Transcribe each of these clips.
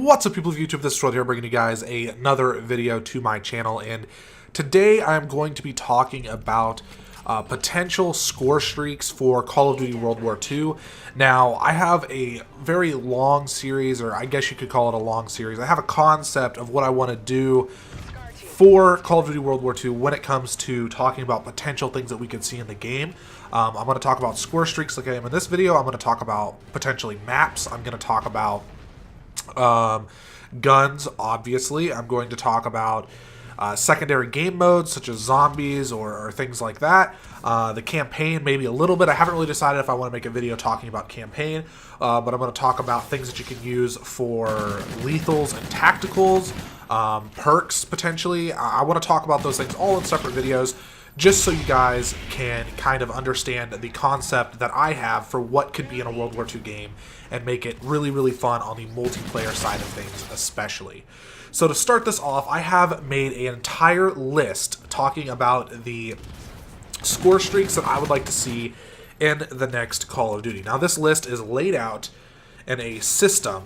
What's up, people of YouTube? This is Troll here, bringing you guys another video to my channel, and today I'm going to be talking about potential score streaks for Call of Duty World War II. Now, I have a very long series, or I guess you could call it a long series. I have a concept of what I want to do for Call of Duty World War II when it comes to talking about potential things that we could see in the game. I'm going to talk about score streaks like I am in this video. I'm going to talk about potentially maps. I'm going to talk about guns, obviously. I'm going to talk about secondary game modes such as zombies or things like that. The campaign, maybe a little bit. I haven't really decided if I want to make a video talking about campaign, but I'm going to talk about things that you can use for lethals and tacticals, perks potentially. I want to talk about those things all in separate videos, just so you guys can kind of understand the concept that I have for what could be in a World War II game and make it really, really fun on the multiplayer side of things especially. So to start this off, I have made an entire list talking about the score streaks that I would like to see in the next Call of Duty. Now, this list is laid out in a system,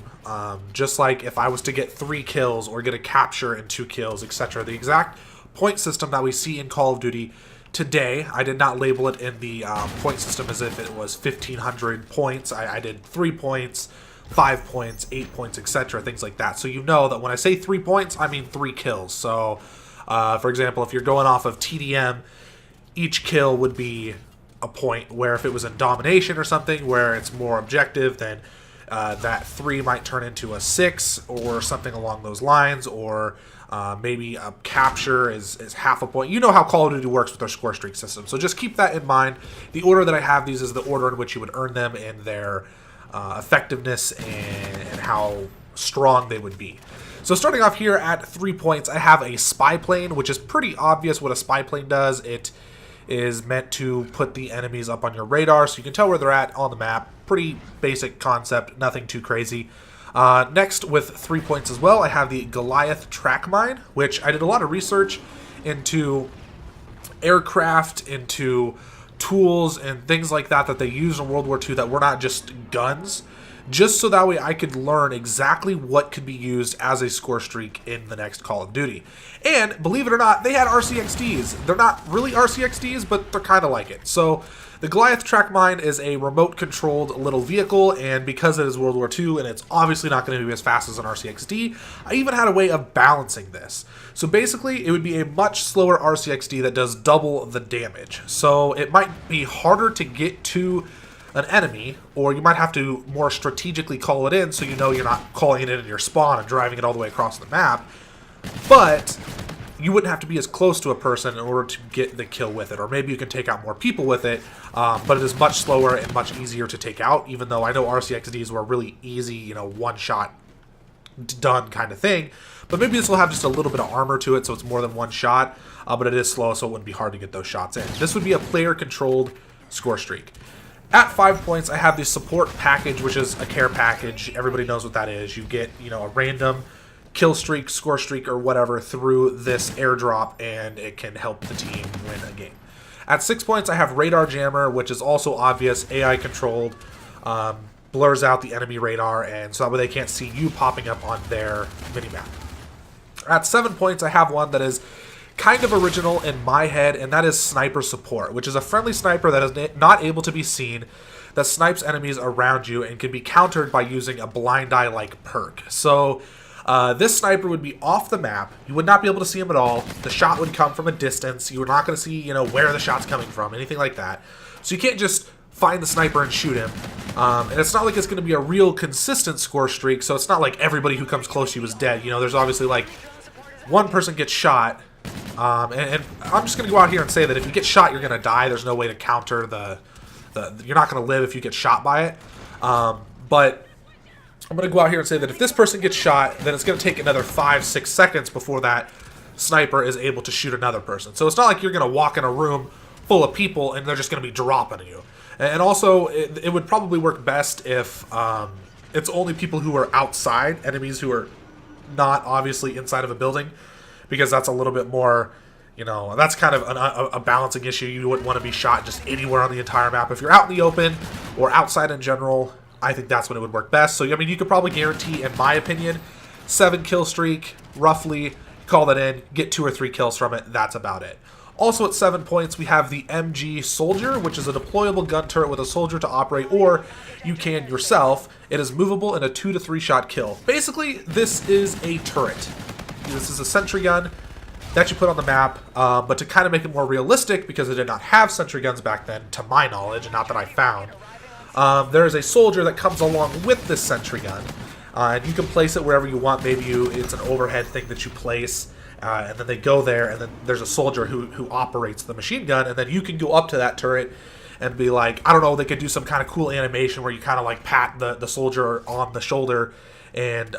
just like if I was to get 3 kills or get a capture and 2 kills, etc. The exact point system that we see in Call of Duty today. I did not label it in the point system as if it was 1,500 points. I did 3 points, 5 points, 8 points, etc., things like that. So you know that when I say 3 points, I mean 3 kills. So, for example, if you're going off of TDM, each kill would be a point, where if it was in domination or something where it's more objective, then that 3 might turn into a 6 or something along those lines, or maybe a capture is half a point. You know how Call of Duty works with their score streak system, so just keep that in mind. The order that I have these is the order in which you would earn them and their effectiveness and how strong they would be. So starting off here at 3 points, I have a spy plane, which is pretty obvious what a spy plane does. It is meant to put the enemies up on your radar so you can tell where they're at on the map. Pretty basic concept, nothing too crazy. Next, with 3 points as well, I have the Goliath track mine, which I did a lot of research into aircraft, into tools and things like that they used in World War II that were not just guns, just so that way I could learn exactly what could be used as a score streak in the next Call of Duty. And believe it or not, they had RCXDs. They're not really RCXDs, but they're kind of like it. So the Goliath track mine is a remote controlled little vehicle, and because it is World War II and it's obviously not going to be as fast as an RCXD, I even had a way of balancing this. So basically, it would be a much slower RCXD that does double the damage. So it might be harder to get to an enemy, or you might have to more strategically call it in so you know you're not calling it in your spawn and driving it all the way across the map, but you wouldn't have to be as close to a person in order to get the kill with it, or maybe you can take out more people with it, but it is much slower and much easier to take out, even though I know RCXDs were really easy, you know, one shot done kind of thing. But maybe this will have just a little bit of armor to it, so it's more than one shot, but it is slow, so it wouldn't be hard to get those shots in. This would be a player-controlled score streak. At 5 points, I have the support package, which is a care package. Everybody knows what that is. You get, you know, a random kill streak, score streak, or whatever through this airdrop, and it can help the team win a game. At 6 points, I have Radar Jammer, which is also obvious, AI controlled, blurs out the enemy radar, and so that way they can't see you popping up on their minimap. At 7 points, I have one that is kind of original in my head, and that is Sniper Support, which is a friendly sniper that is not able to be seen, that snipes enemies around you and can be countered by using a blind eye like perk. So this sniper would be off the map. You would not be able to see him at all. The shot would come from a distance. You were not going to see, you know, where the shot's coming from, anything like that. So you can't just find the sniper and shoot him. And it's not like it's going to be a real consistent score streak, so it's not like everybody who comes close to you is dead. You know, there's obviously like one person gets shot, and I'm just going to go out here and say that if you get shot, you're going to die. There's no way to counter you're not going to live if you get shot by it. But I'm going to go out here and say that if this person gets shot, then it's going to take another 5-6 seconds before that sniper is able to shoot another person. So it's not like you're going to walk in a room full of people and they're just going to be dropping you. And also, it would probably work best if it's only people who are outside, enemies who are not obviously inside of a building, because that's a little bit more, you know, that's kind of a balancing issue. You wouldn't want to be shot just anywhere on the entire map. If you're out in the open or outside in general, I think that's when it would work best. So, I mean, you could probably guarantee, in my opinion, 7 kill streak, roughly. Call that in, get 2 or 3 kills from it, that's about it. Also at 7 points, we have the MG Soldier, which is a deployable gun turret with a soldier to operate, or you can yourself. It is movable in a 2 to 3 shot kill. Basically, this is a turret. This is a sentry gun that you put on the map, but to kind of make it more realistic, because it did not have sentry guns back then, to my knowledge, and not that I found, there is a soldier that comes along with this sentry gun, and you can place it wherever you want. Maybe it's an overhead thing that you place, and then they go there, and then there's a soldier who operates the machine gun, and then you can go up to that turret and be like, I don't know, they could do some kind of cool animation where you kind of like pat the soldier on the shoulder, and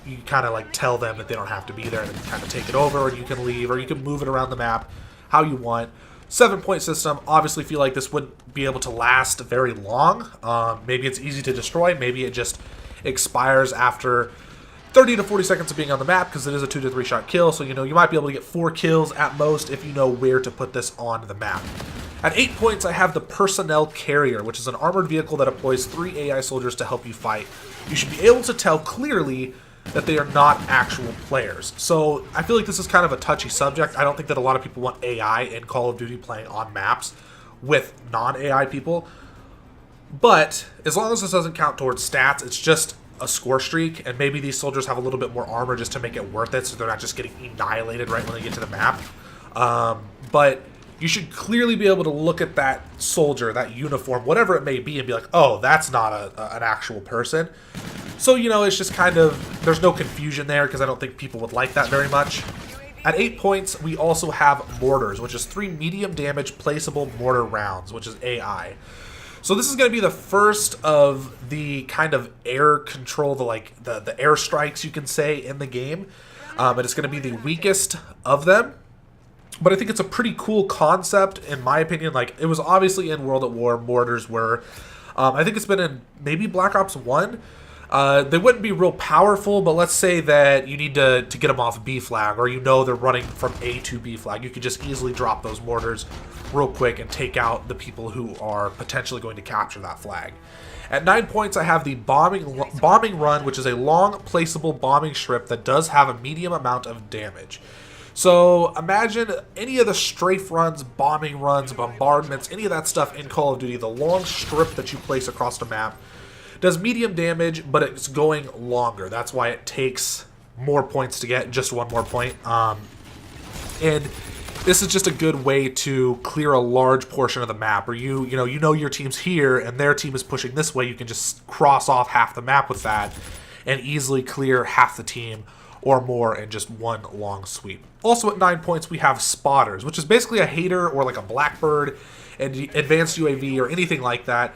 you kind of like tell them that they don't have to be there, and then you kind of take it over, and you can leave, or you can move it around the map how you want. 7-point system. Obviously feel like this wouldn't be able to last very long. Maybe it's easy to destroy. Maybe it just expires after 30 to 40 seconds of being on the map, because it is a 2 to 3 shot kill. So, you know, you might be able to get 4 kills at most if you know where to put this on the map. At 8 points, I have the Personnel Carrier, which is an armored vehicle that employs 3 AI soldiers to help you fight. You should be able to tell clearly that they are not actual players. So I feel like this is kind of a touchy subject. I don't think that a lot of people want AI in Call of Duty playing on maps with non-AI people. But as long as this doesn't count towards stats, it's just a score streak, and maybe these soldiers have a little bit more armor just to make it worth it, so they're not just getting annihilated right when they get to the map. But you should clearly be able to look at that soldier, that uniform, whatever it may be, and be like, oh, that's not an actual person. So, you know, it's just kind of, there's no confusion there, because I don't think people would like that very much. At 8 points, we also have Mortars, which is 3 medium damage placeable mortar rounds, which is AI. So this is going to be the first of the kind of air control, the air strikes, you can say, in the game. And it's going to be the weakest of them. But I think it's a pretty cool concept, in my opinion. Like, it was obviously in World at War, mortars were. I think it's been in maybe Black Ops 1. They wouldn't be real powerful, but let's say that you need to get them off B flag, or you know they're running from A to B flag. You could just easily drop those mortars real quick and take out the people who are potentially going to capture that flag. At 9 points, I have the bombing run, which is a long placeable bombing strip that does have a medium amount of damage. So imagine any of the strafe runs, bombing runs, bombardments, any of that stuff in Call of Duty, the long strip that you place across the map does medium damage, but it's going longer. That's why it takes more points to get, just 1 more point. And this is just a good way to clear a large portion of the map, where you know your team's here and their team is pushing this way. You can just cross off half the map with that and easily clear half the team or more in just 1 long sweep. Also at 9 points, we have Spotters, which is basically a hater or like a Blackbird, and advanced UAV or anything like that.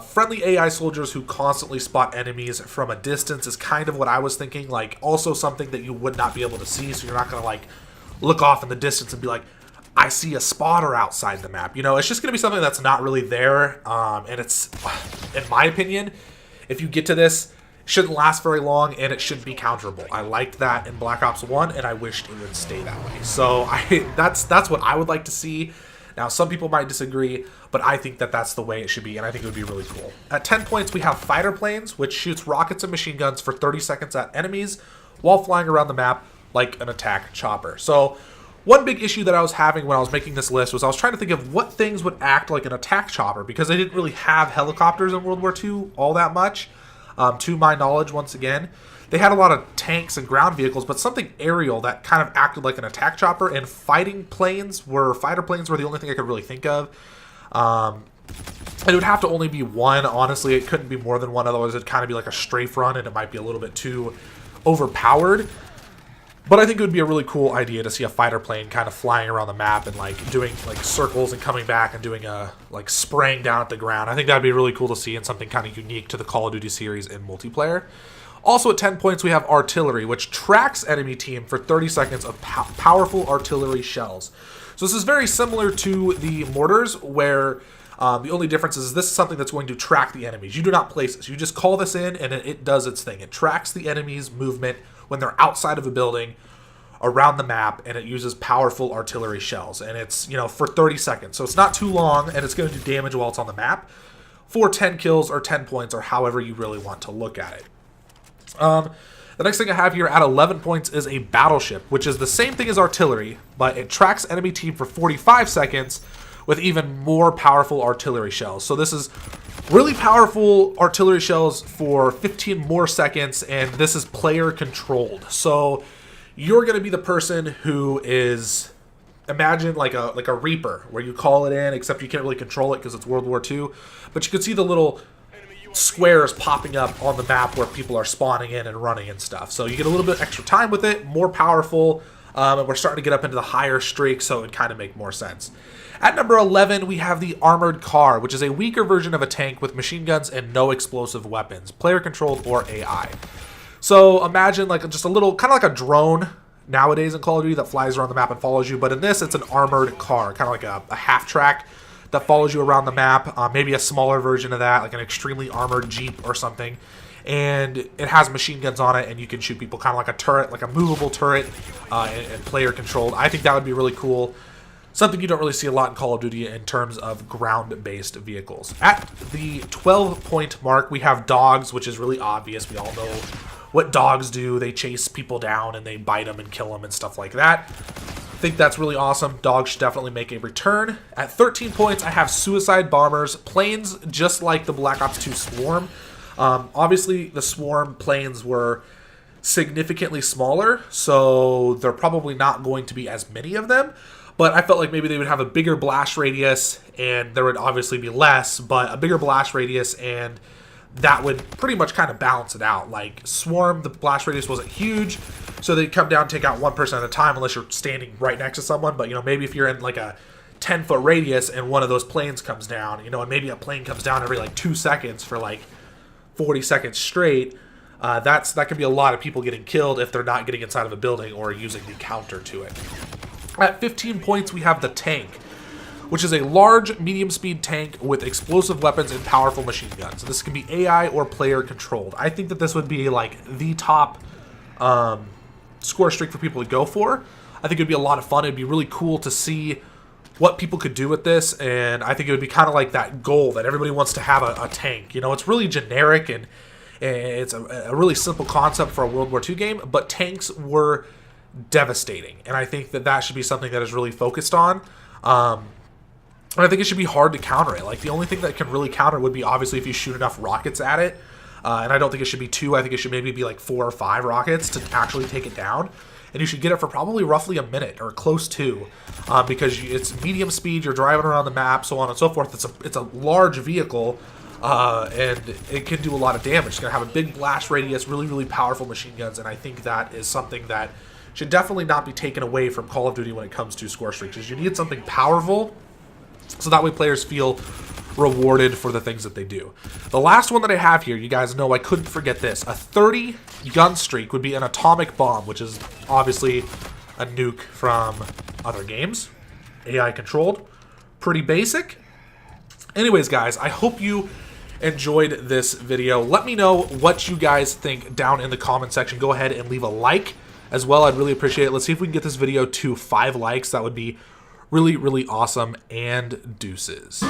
Friendly AI soldiers who constantly spot enemies from a distance is kind of what I was thinking. Like, also something that you would not be able to see, so you're not going to like look off in the distance and be like, I see a spotter outside the map. You know, it's just going to be something that's not really there. And it's, in my opinion, if you get to this, it shouldn't last very long, and it shouldn't be counterable. I liked that in Black Ops 1, and I wished it would stay that way. So that's what I would like to see. Now, some people might disagree, but I think that that's the way it should be, and I think it would be really cool. At 10 points, we have Fighter Planes, which shoots rockets and machine guns for 30 seconds at enemies while flying around the map like an attack chopper. So one big issue that I was having when I was making this list was I was trying to think of what things would act like an attack chopper, because they didn't really have helicopters in World War II all that much, to my knowledge, once again. They had a lot of tanks and ground vehicles, but something aerial that kind of acted like an attack chopper, and fighter planes were the only thing I could really think of. And it would have to only be one, honestly. It couldn't be more than one, otherwise it'd kind of be like a strafe run, and it might be a little bit too overpowered. But I think it would be a really cool idea to see a fighter plane kind of flying around the map and like doing like circles and coming back and doing a like spraying down at the ground. I think that'd be really cool to see, and something kind of unique to the Call of Duty series in multiplayer. Also at 10 points, we have Artillery, which tracks enemy team for 30 seconds of powerful artillery shells. So this is very similar to the mortars, where the only difference is this is something that's going to track the enemies. You do not place this. You just call this in, and it does its thing. It tracks the enemy's movement when they're outside of a building around the map, and it uses powerful artillery shells. And it's, you know, for 30 seconds. So it's not too long, and it's going to do damage while it's on the map for 10 kills or 10 points, or however you really want to look at it. The next thing I have here at 11 points is a battleship, which is the same thing as artillery, but it tracks enemy team for 45 seconds with even more powerful artillery shells. So this is really powerful artillery shells for 15 more seconds, and this is player controlled. So you're going to be the person who is, imagine like a Reaper, where you call it in, except you can't really control it because it's World War II. But you can see the little squares popping up on the map where people are spawning in and running and stuff. So you get a little bit extra time with it, more powerful, and we're starting to get up into the higher streaks, so it would kind of make more sense. At number 11, we have the armored car, which is a weaker version of a tank with machine guns and no explosive weapons, player controlled or AI. So imagine like just a little, kind of like a drone nowadays in Call of Duty that flies around the map and follows you, but in this it's an armored car, kind of like a half track that follows you around the map, maybe a smaller version of that, like an extremely armored Jeep or something. And it has machine guns on it, and you can shoot people kind of like a turret, like a movable turret, and player controlled. I think that would be really cool. Something you don't really see a lot in Call of Duty in terms of ground-based vehicles. At the 12-point mark, we have dogs, which is really obvious. We all know what dogs do. They chase people down, and they bite them and kill them and stuff like that. I think that's really awesome. Dogs should definitely make a return. At 13 points, I have suicide bombers, planes just like the Black Ops 2 Swarm. Obviously, the Swarm planes were significantly smaller, so there are probably not going to be as many of them. But I felt like maybe they would have a bigger blast radius, and there would obviously be less, but a bigger blast radius, and that would pretty much kind of balance it out. Like Swarm, the blast radius wasn't huge, so they'd come down and take out one person at a time unless you're standing right next to someone. But, you know, maybe if you're in like a 10-foot radius and one of those planes comes down, you know, and maybe a plane comes down every like 2 seconds for like 40 seconds straight, that could be a lot of people getting killed if they're not getting inside of a building or using the counter to it. At 15 points, we have the tank, which is a large, medium-speed tank with explosive weapons and powerful machine guns. This can be AI or player-controlled. I think that this would be like the top score streak for people to go for. I think it would be a lot of fun. It'd be really cool to see what people could do with this, and I think it would be kind of like that goal that everybody wants to have a tank. You know, it's really generic, and it's a really simple concept for a World War II game, but tanks were devastating, and I think that that should be something that is really focused on. And I think it should be hard to counter it. Like, the only thing that can really counter it would be obviously if you shoot enough rockets at it. And I don't think it should be 2. I think it should maybe be like 4 or 5 rockets to actually take it down. And you should get it for probably roughly a minute or close to, because it's medium speed. You're driving around the map, so on and so forth. It's a large vehicle, and it can do a lot of damage. It's gonna have a big blast radius, really powerful machine guns, and I think that is something that should definitely not be taken away from Call of Duty when it comes to score streaks. Is you need something powerful, so that way players feel rewarded for the things that they do. The last one that I have here, you guys know I couldn't forget this. A 30 gun streak would be an atomic bomb, which is obviously a nuke from other games. AI controlled. Pretty basic. Anyways, guys, I hope you enjoyed this video. Let me know what you guys think down in the comment section. Go ahead and leave a like as well. I'd really appreciate it. Let's see if we can get this video to 5 likes. That would be really awesome, and deuces.